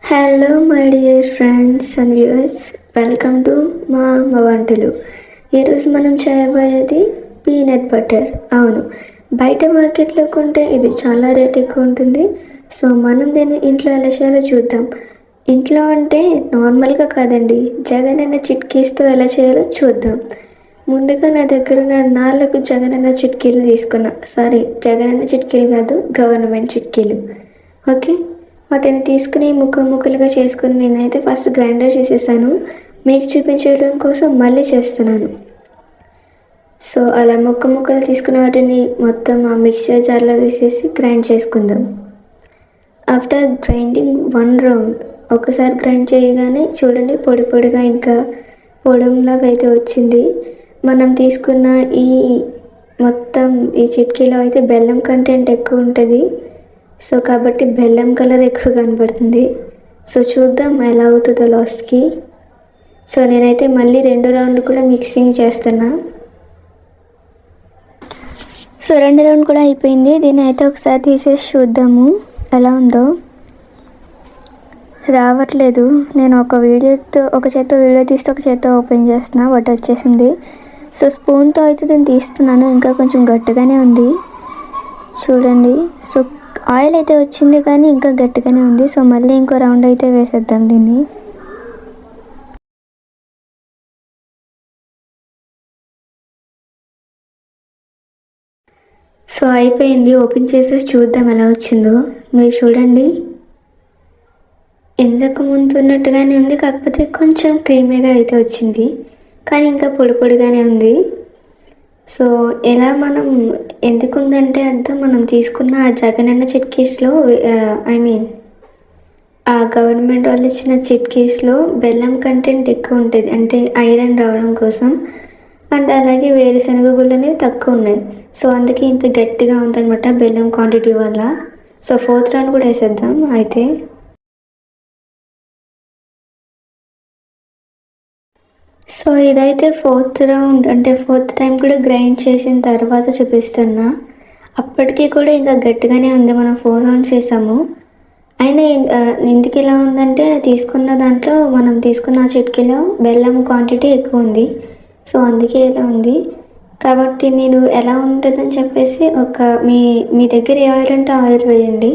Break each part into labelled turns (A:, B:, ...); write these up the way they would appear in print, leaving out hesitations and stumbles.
A: Hello my dear friends and viewers, welcome to మా అమ్మ వంటలు. ఈరోజు మనం చేయబోయేది పీనట్ బటర్. అవును, బయట మార్కెట్లో కొంటే ఇది చాలా రేట్ ఎక్కువ ఉంటుంది. సో మనం దీన్ని ఇంట్లో ఎలా చేయాలో చూద్దాం. ఇంట్లో అంటే నార్మల్గా కాదండి, జగనన్న చిట్కీస్తో ఎలా చేయాలో చూద్దాం. ముందుగా నా దగ్గర ఉన్న 4 జగనన్న చిట్కీలు తీసుకున్నా. జగనన్న చిట్కీలు కాదు, గవర్నమెంట్ చిట్కీలు. ఓకే, వాటిని తీసుకుని ముక్కలుగా చేసుకుని నేనైతే ఫస్ట్ గ్రైండర్ చేసేసాను. మీకు చూపించడం కోసం మళ్ళీ చేస్తున్నాను. సో అలా ముక్కలు తీసుకున్న వాటిని మొత్తం ఆ మిక్సర్ జార్లో వేసేసి గ్రైండ్ చేసుకుందాం. ఆఫ్టర్ గ్రైండింగ్ 1 రౌండ్ ఒకసారి గ్రైండ్ చేయగానే చూడండి, పొడిగా ఇంకా పొడంలాగా అయితే వచ్చింది. మనం తీసుకున్న ఈ మొత్తం ఈ చిట్కీలో అయితే బెల్లం కంటెంట్ ఎక్కువ ఉంటుంది. సో కాబట్టి బెల్లం కలర్ ఎక్కువ కనబడుతుంది. సో చూద్దాం ఎలా అవుతుందో లాస్ట్కి. సో నేనైతే మళ్ళీ 2 రౌండ్ కూడా మిక్సింగ్ చేస్తున్నా. సో 2 రౌండ్ కూడా అయిపోయింది. దీన్ని అయితే ఒకసారి తీసేసి చూద్దాము ఎలా ఉందో. రావట్లేదు. నేను ఒక చేత్తో వీడియో తీస్తే ఒక చేత్తో ఓపెన్ చేస్తున్నా, బట్ వచ్చేసింది. సో స్పూన్తో అయితే దీన్ని తీస్తున్నాను, ఇంకా కొంచెం గట్టిగానే ఉంది చూడండి. సో ఆయిల్ అయితే వచ్చింది కానీ ఇంకా గట్టిగానే ఉంది. సో మళ్ళీ ఇంకో రౌండ్ అయితే వేసేద్దాం దీన్ని. సో అయిపోయింది. ఓపెన్ చేసేసి చూద్దాం ఎలా వచ్చిందో. మీరు చూడండి, ఇంతకు ముందు ఉన్నట్టుగానే ఉంది, కాకపోతే కొంచెం క్రీమీగా అయితే వచ్చింది, కానీ ఇంకా పొడిగానే ఉంది. సో ఎలా మనం ఎందుకుందంటే అర్థం, మనం తీసుకున్న ఆ జగనన్న చిట్కీస్లో ఆ గవర్నమెంట్ వాళ్ళు ఇచ్చిన చిట్కీస్లో బెల్లం కంటెంట్ ఎక్కువ ఉంటుంది, అంటే ఐరన్ రావడం కోసం. అండ్ అలాగే వేరుశనగ గుళ్ళు అనేవి తక్కువ ఉన్నాయి. సో అందుకే ఇంత గట్టిగా ఉందన్నమాట బెల్లం క్వాంటిటీ వల్ల. సో 4th రౌండ్ కూడా వేసేద్దాం అయితే. సో ఇదైతే 4th రౌండ్, అంటే 4th టైం కూడా గ్రైండ్ చేసిన తర్వాత చూపిస్తున్నా. అప్పటికీ కూడా ఇంకా గట్టిగానే ఉంది. మనం 4 రౌండ్స్ చేసాము. అయినా ఎందుకు ఇలా ఉందంటే, మనం తీసుకున్న చిట్కీలో బెల్లం క్వాంటిటీ ఎక్కువ ఉంది. సో అందుకే ఇలా ఉంది. కాబట్టి నేను ఎలా ఉంటుందని చెప్పేసి మీ దగ్గర ఏ ఆయిల్ ఉంటే ఆయిల్ వేయండి.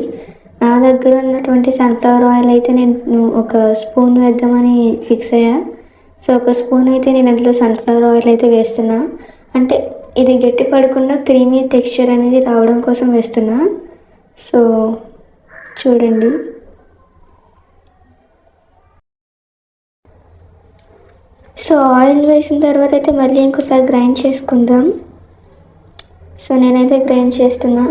A: నా దగ్గర ఉన్నటువంటి సన్ఫ్లవర్ ఆయిల్ అయితే నేను ఒక స్పూన్ వేద్దామని ఫిక్స్ అయ్యా. సో ఒక స్పూన్ అయితే నేను అందులో సన్ఫ్లవర్ ఆయిల్ అయితే వేస్తున్నా. అంటే ఇది గట్టి పడకుండా క్రీమీ టెక్స్చర్ అనేది రావడం కోసం వేస్తున్నా. సో చూడండి, సో ఆయిల్ వేసిన తర్వాత అయితే మళ్ళీ ఇంకోసారి గ్రైండ్ చేసుకుందాం. సో నేనైతే గ్రైండ్ చేస్తున్నా.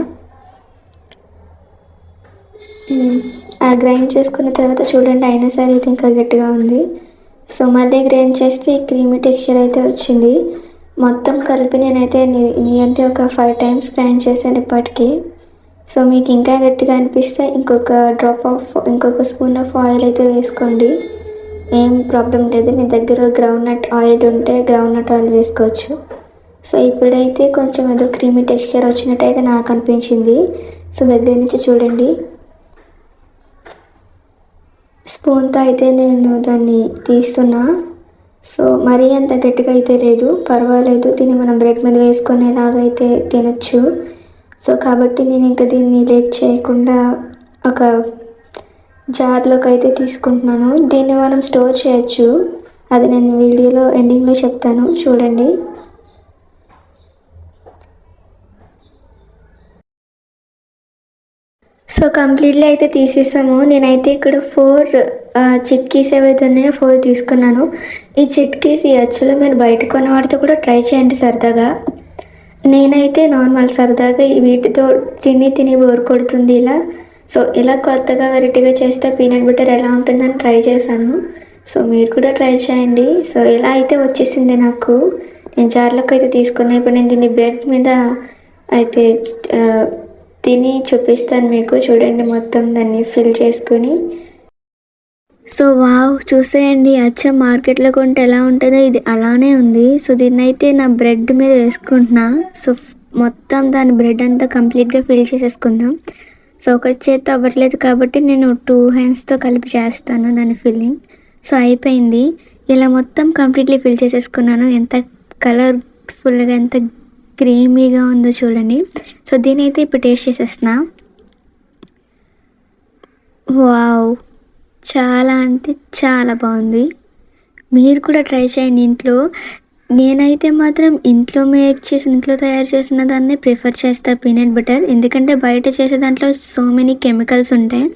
A: ఆ గ్రైండ్ చేసుకున్న తర్వాత చూడండి, అయినా సరే ఇది ఇంకా గట్టిగా ఉంది. సో మళ్ళీ గ్రైండ్ చేస్తే క్రీమీ టెక్స్చర్ అయితే వచ్చింది. మొత్తం కలిపి నేనైతే అంటే ఒక 5 టైమ్స్ గ్రైండ్ చేశాను ఇప్పటికీ. సో మీకు ఇంకా గట్టిగా అనిపిస్తే ఇంకొక స్పూన్ ఆఫ్ ఆయిల్ అయితే వేసుకోండి, ఏం ప్రాబ్లం లేదు. మీ దగ్గర గ్రౌండ్నట్ ఆయిల్ ఉంటే గ్రౌండ్నట్ ఆయిల్ వేసుకోవచ్చు. సో ఇప్పుడైతే కొంచెం ఏదో క్రీమీ టెక్స్చర్ వచ్చినట్టయితే నాకు అనిపించింది. సో దగ్గర నుంచి చూడండి, స్పూన్తో అయితే నేను దాన్ని తీస్తున్నా. సో మరీ అంత గట్టిగా అయితే లేదు, పర్వాలేదు. దీన్ని మనం బ్రెడ్ మీద వేసుకునేలాగైతే తినచ్చు. సో కాబట్టి నేను ఇంకా దీన్ని లేట్ చేయకుండా ఒక జార్లోకి అయితే తీసుకుంటున్నాను. దీన్ని మనం స్టోర్ చేయొచ్చు, అది నేను వీడియోలో ఎండింగ్లో చెప్తాను చూడండి. సో కంప్లీట్లీ అయితే తీసేసాము. నేనైతే ఇక్కడ 4 చిట్కీస్ ఏవైతే ఉన్నాయో 4 తీసుకున్నాను. ఈ చిట్కీస్ యాక్చువల్గా మీరు బయట కొన్న వాటితో కూడా ట్రై చేయండి సరదాగా. నేనైతే నార్మల్ సరదాగా వీటితో తిని బోర్ కొడుతుంది ఇలా. సో ఇలా కొత్తగా వెరైటీగా చేస్తే పీనట్ బటర్ ఎలా ఉంటుందని ట్రై చేశాను. సో మీరు కూడా ట్రై చేయండి. సో ఇలా అయితే వచ్చేసింది నాకు. నేను జార్లోకి అయితే తీసుకున్నాను. ఇప్పుడు నేను దీన్ని బ్రెడ్ మీద అయితే తిని చూపిస్తాను మీకు. చూడండి, మొత్తం దాన్ని ఫిల్ చేసుకుని. సో వావ్, చూసేయండి, అచ్చం మార్కెట్లో కొంటే ఎలా ఉంటుందో ఇది అలానే ఉంది. సో దీన్ని అయితే నా బ్రెడ్ మీద వేసుకుంటున్నా. సో మొత్తం దాని బ్రెడ్ అంతా కంప్లీట్గా ఫిల్ చేసేసుకుందాం. సో ఒక చేత్తో అవ్వట్లేదు కాబట్టి నేను 2 హ్యాండ్స్‌తో కలిపి చేస్తాను దాని ఫిల్లింగ్. సో అయిపోయింది. ఇలా మొత్తం కంప్లీట్‌లీ ఫిల్ చేసేసుకున్నాను. ఎంత కలర్‌ఫుల్‌గా ఎంత క్రీమీగా ఉందో చూడండి. సో దీనైతే ఇప్పుడు టేస్ట్ చేసేస్తున్నా. వావ్! చాలా అంటే చాలా బాగుంది. మీరు కూడా ట్రై చేయండి ఇంట్లో. నేనైతే మాత్రం ఇంట్లో తయారు చేసిన దాన్నే ప్రిఫర్ చేస్తా పీనట్ బటర్. ఎందుకంటే బయట చేసే దాంట్లో సో మెనీ కెమికల్స్ ఉంటాయి.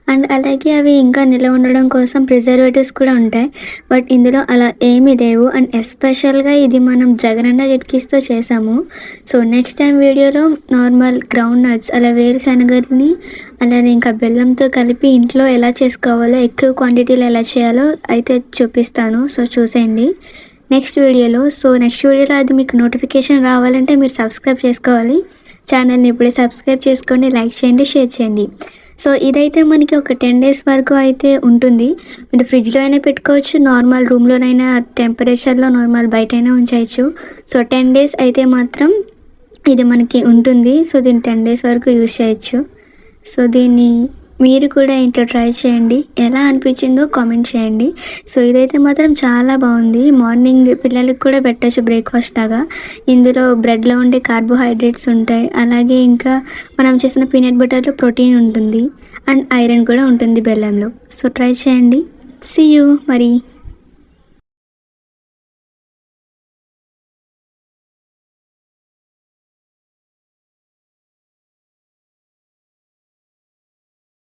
A: అండ్ అలాగే అవి ఇంకా నిల్వ ఉండడం కోసం ప్రిజర్వేటివ్స్ కూడా ఉంటాయి. బట్ ఇందులో అలా ఏమీ లేవు. అండ్ ఎస్పెషల్‌గా ఇది మనం జగనన్న చిక్కీస్‌తో చేసాము. సో నెక్స్ట్ టైం వీడియోలో నార్మల్ గ్రౌండ్ నట్స్ అలా వేరుశనగల్ని అలానే ఇంకా బెల్లంతో కలిపి ఇంట్లో ఎలా చేసుకోవాలో, ఎక్కువ క్వాంటిటీలో ఎలా చేయాలో అయితే చూపిస్తాను. సో చూసేయండి నెక్స్ట్ వీడియోలో. సో నెక్స్ట్ వీడియోలో అది మీకు నోటిఫికేషన్ రావాలంటే మీరు సబ్స్క్రైబ్ చేసుకోవాలి. ఛానల్ని ఇప్పుడే సబ్స్క్రైబ్ చేసుకోండి, లైక్ చేయండి, షేర్ చేయండి. సో ఇదైతే మనకి ఒక 10 డేస్ వరకు అయితే ఉంటుంది. మీరు ఫ్రిడ్జ్‌లో అయినా పెట్టుకోవచ్చు, నార్మల్ రూమ్‌లోనైనా టెంపరేచర్‌లో నార్మల్ బయటైనా ఉంచేయచ్చు. సో 10 డేస్ అయితే మాత్రం ఇది మనకి ఉంటుంది. సో దీన్ని 10 డేస్ వరకు యూజ్ చేయొచ్చు. సో దీన్ని మీరు కూడా ఇంట్లో ట్రై చేయండి. ఎలా అనిపించిందో కామెంట్ చేయండి. సో ఇదైతే మాత్రం చాలా బాగుంది. మార్నింగ్ పిల్లలకి కూడా పెట్టచ్చు బ్రేక్‌ఫాస్ట్ లాగా. ఇందులో బ్రెడ్‌లో ఉండే కార్బోహైడ్రేట్స్ ఉంటాయి. అలాగే ఇంకా మనం చేసిన పీనట్ బటర్‌లో ప్రోటీన్ ఉంటుంది. అండ్ ఐరన్ కూడా ఉంటుంది బెల్లంలో. సో ట్రై చేయండి. సీ యూ మరి.